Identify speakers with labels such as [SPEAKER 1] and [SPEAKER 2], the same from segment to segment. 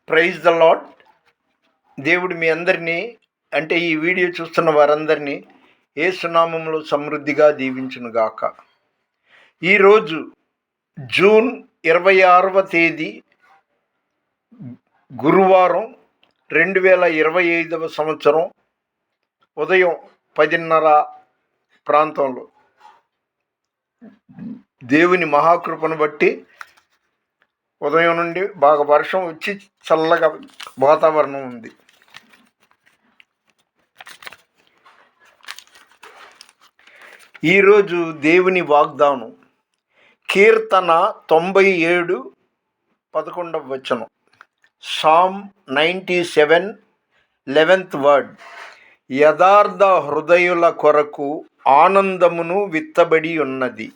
[SPEAKER 1] Praise the lord. దేవుడు మీ అందరినీ, అంటే ఈ వీడియో చూస్తున్న వారందరినీ యేసు నామములో సమృద్ధిగా దీవించునుగాక. ఈరోజు జూన్ 26వ తేదీ గురువారం, 2025వ సంవత్సరం ఉదయం 10:30 ప్రాంతంలో దేవుని మహాకృపను బట్టి ఉదయం నుండి బాగా వర్షం వచ్చి చల్లగా వాతావరణం ఉంది. ఈరోజు దేవుని వాగ్దానం కీర్తన 97 11వ వచనం. Psalm 97 11th word. యథార్థ హృదయుల కొరకు ఆనందమును విత్తబడి ఉన్నది.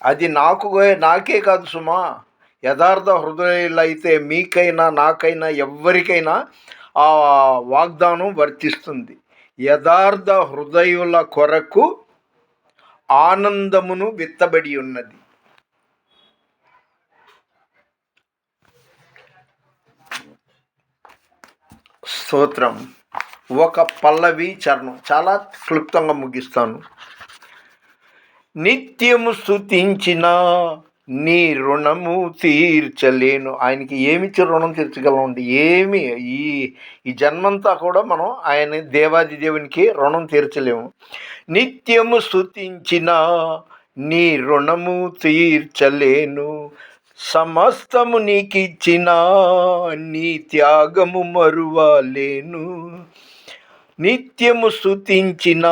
[SPEAKER 1] అది నాకే కాదు సుమా, యథార్థ హృదయులైతే మీకైనా నాకైనా ఎవరికైనా ఆ వాగ్దానం వర్తిస్తుంది. యథార్థ హృదయుల కొరకు ఆనందమును విత్తబడి ఉన్నది. స్తోత్రం. ఒక పల్లవి చరణం చాలా క్లుప్తంగా ముగిస్తాను. నిత్యము స్తుతించిన నీ రుణము తీర్చలేను. ఆయనకి ఏమిచ్చి రుణం తీర్చగలమండి? ఏమి ఈ జన్మంతా కూడా మనం ఆయన దేవాది దేవునికి రుణం తీర్చలేము. నిత్యము స్తుతించిన నీ రుణము తీర్చలేను, సమస్తము నీకిచ్చిన నీ త్యాగము మరువలేను. నిత్యము స్తుతించిన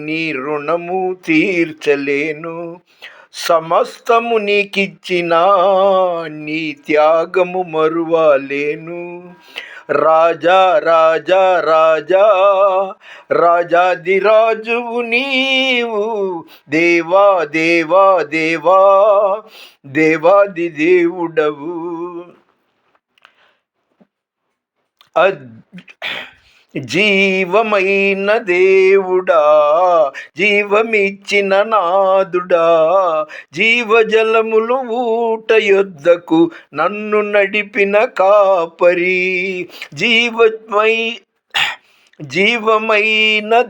[SPEAKER 1] నీ రుణము తీర్చలేను, సమస్తము నీకిచ్చిన నీ త్యాగము మరువలేను. రాజా రాజా రాజా రాజాదిరాజువు నీవు, దేవా దేవా దేవా దేవాది దేవుడవు. జీవమైన దేవుడా, జీవమిచ్చిన నాదుడా, జీవజలములు ఊట యొద్దకు నన్ను నడిపిన కాపరి, జీవమైన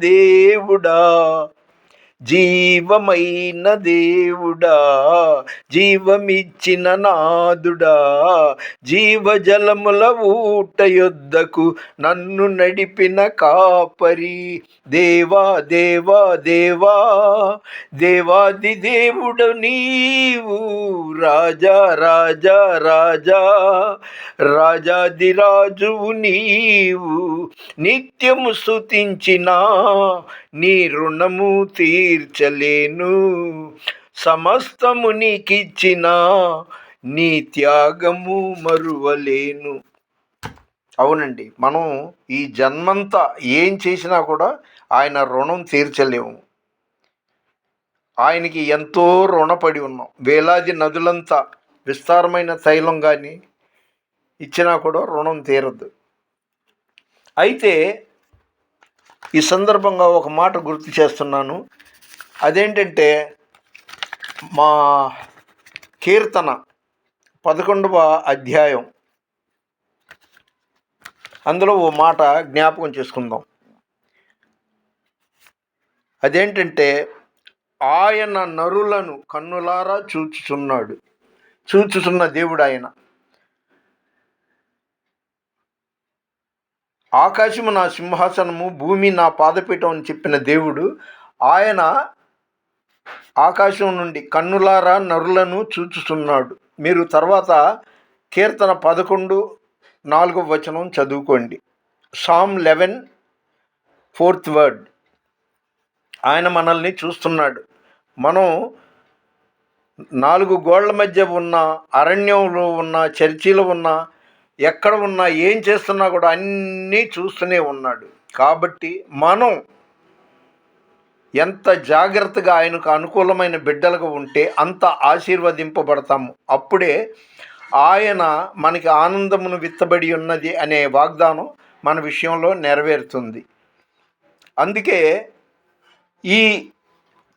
[SPEAKER 1] దేవుడా, జీవమైన దేవుడా, జీవమిచ్చిన నాదుడా, జీవజలముల ఊట యొద్దకు నన్ను నడిపిన కాపరి, దేవా దేవా దేవా దేవాది దేవుడు నీవు, రాజా రాజా రాజా రాజాదిరాజువు నీవు. నిత్యము స్తుతించిన నీ రుణము తీర్చలేను, సమస్తము నీకిచ్చిన నీ త్యాగము మరువలేను. అవునండి, మనం ఈ జన్మంతా ఏం చేసినా కూడా ఆయన రుణం తీర్చలేము. ఆయనకి ఎంతో రుణపడి ఉన్నాం. వేలాది నదులంతా విస్తారమైన తైలం కానీ ఇచ్చినా కూడా రుణం తీరదు. అయితే ఈ సందర్భంగా ఒక మాట గుర్తు చేస్తున్నాను. అదేంటంటే, మా కీర్తన 11వ అధ్యాయం, అందులో ఓ మాట జ్ఞాపకం చేసుకుందాం. అదేంటంటే, ఆయన నరులను కన్నులారా చూచుచున్న దేవుడు ఆయన. ఆకాశము నా సింహాసనము, భూమి నా పాదపీఠం అని చెప్పిన దేవుడు, ఆయన ఆకాశం నుండి కన్నులారా నరులను చూచుచున్నాడు. మీరు తర్వాత కీర్తన 11 4వ వచనం చదువుకోండి. Psalm 11 4th word. ఆయన మనల్ని చూస్తున్నాడు. మనం 4 గోళ్ల మధ్య ఉన్న, అరణ్యంలో ఉన్న, చర్చిలో ఉన్న, ఎక్కడ ఉన్నా, ఏం చేస్తున్నా కూడా అన్నీ చూస్తూనే ఉన్నాడు. కాబట్టి మనం ఎంత జాగ్రత్తగా ఆయనకు అనుకూలమైన బిడ్డలుగా ఉంటే అంత ఆశీర్వదింపబడతాము. అప్పుడే ఆయన మనకి ఆనందమును విత్తబడి ఉన్నది అనే వాగ్దానం మన విషయంలో నెరవేరుతుంది. అందుకే ఈ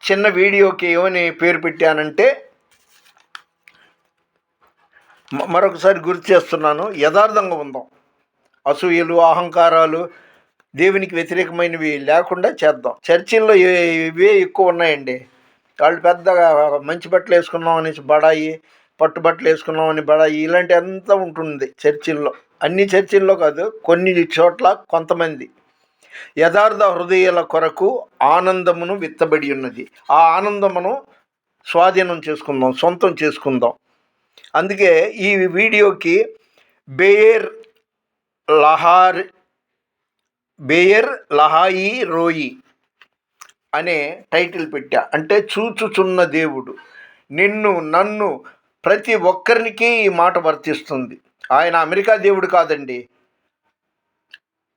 [SPEAKER 1] చిన్న వీడియోకి ఏమని పేరు పెట్టానంటే, మరొకసారి గుర్తు చేస్తున్నాను, యథార్థంగా ఉందాం. అసూయలు, అహంకారాలు, దేవునికి వ్యతిరేకమైనవి లేకుండా చేద్దాం. చర్చిల్లో ఇవే ఎక్కువ ఉన్నాయండి. వాళ్ళు పెద్దగా మంచి బట్టలు వేసుకున్నాం అనేసి బడాయి, పట్టు బట్టలు వేసుకున్నామని బడాయి, ఇలాంటి అంతా ఉంటుంది చర్చిల్లో. అన్ని చర్చిల్లో కాదు, కొన్ని చోట్ల కొంతమంది. యథార్థ హృదయాల కొరకు ఆనందమును విత్తబడి ఉన్నది. ఆ ఆనందమును స్వాధీనం చేసుకుందాం, సొంతం చేసుకుందాం. అందుకే ఈ వీడియోకి బేయర్ లహాయి రోయి అనే టైటిల్ పెట్టా. అంటే చూచుచున్న దేవుడు. నన్ను ప్రతి ఒక్కరికి ఈ మాట వర్తిస్తుంది. ఆయన అమెరికా దేవుడు కాదండి,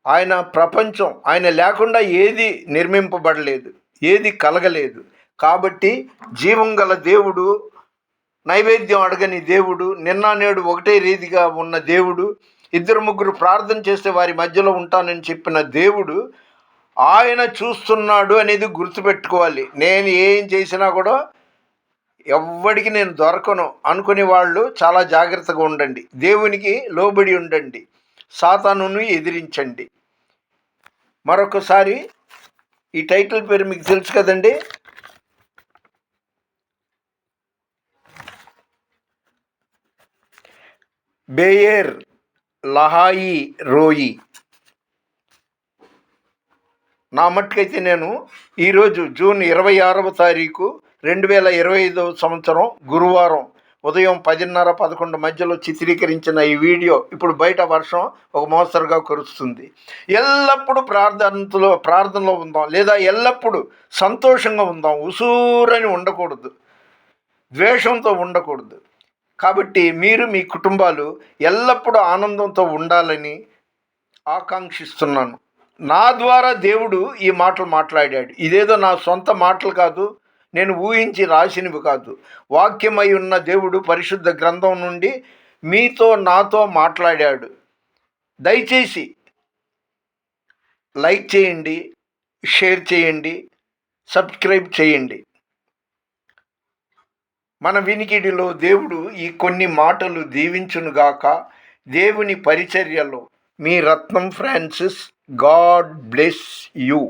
[SPEAKER 1] ఆయన ప్రపంచం. ఆయన లేకుండా ఏది నిర్మింపబడలేదు, ఏది కలగలేదు. కాబట్టి జీవం గల దేవుడు, నైవేద్యం అడగని దేవుడు, నిన్న నేడు ఒకటే రీతిగా ఉన్న దేవుడు, 2-3 ప్రార్థన చేస్తే వారి మధ్యలో ఉంటానని చెప్పిన దేవుడు ఆయన చూస్తున్నాడు అనేది గుర్తుపెట్టుకోవాలి. నేను ఏం చేసినా కూడా ఎవ్వడికి నేను దొరకను అనుకునే వాళ్ళు చాలా జాగ్రత్తగా ఉండండి. దేవునికి లోబడి ఉండండి, సాతానును ఎదిరించండి. మరొకసారి ఈ టైటిల్ పేరు మీకు తెలుసు కదండి, బేయర్ లహాయి రోయి. నా మట్టుకైతే నేను ఈరోజు జూన్ 26వ తారీఖు 2025 సంవత్సరం గురువారం ఉదయం 10:30-11 మధ్యలో చిత్రీకరించిన ఈ వీడియో ఇప్పుడు బయట వర్షం ఒక మోస్తరుగా కురుస్తుంది. ఎల్లప్పుడూ ప్రార్థనలో ఉందాం, లేదా ఎల్లప్పుడూ సంతోషంగా ఉందాం. ఉసూరని ఉండకూడదు, ద్వేషంతో ఉండకూడదు. కాబట్టి మీరు, మీ కుటుంబాలు ఎల్లప్పుడూ ఆనందంతో ఉండాలని ఆకాంక్షిస్తున్నాను. నా ద్వారా దేవుడు ఈ మాటలు మాట్లాడాడు. ఇదేదో నా సొంత మాటలు కాదు, నేను ఊహించి రాసినవి కాదు. వాక్యమై ఉన్న దేవుడు పరిశుద్ధ గ్రంథం నుండి మీతో, నాతో మాట్లాడాడు. దయచేసి లైక్ చేయండి, షేర్ చేయండి, సబ్స్క్రైబ్ చేయండి. మన వినికిడిలో దేవుడు ఈ కొన్ని మాటలు దీవించునుగాక. దేవుని పరిచర్యలో మీ రత్నం ఫ్రాన్సిస్. God bless you.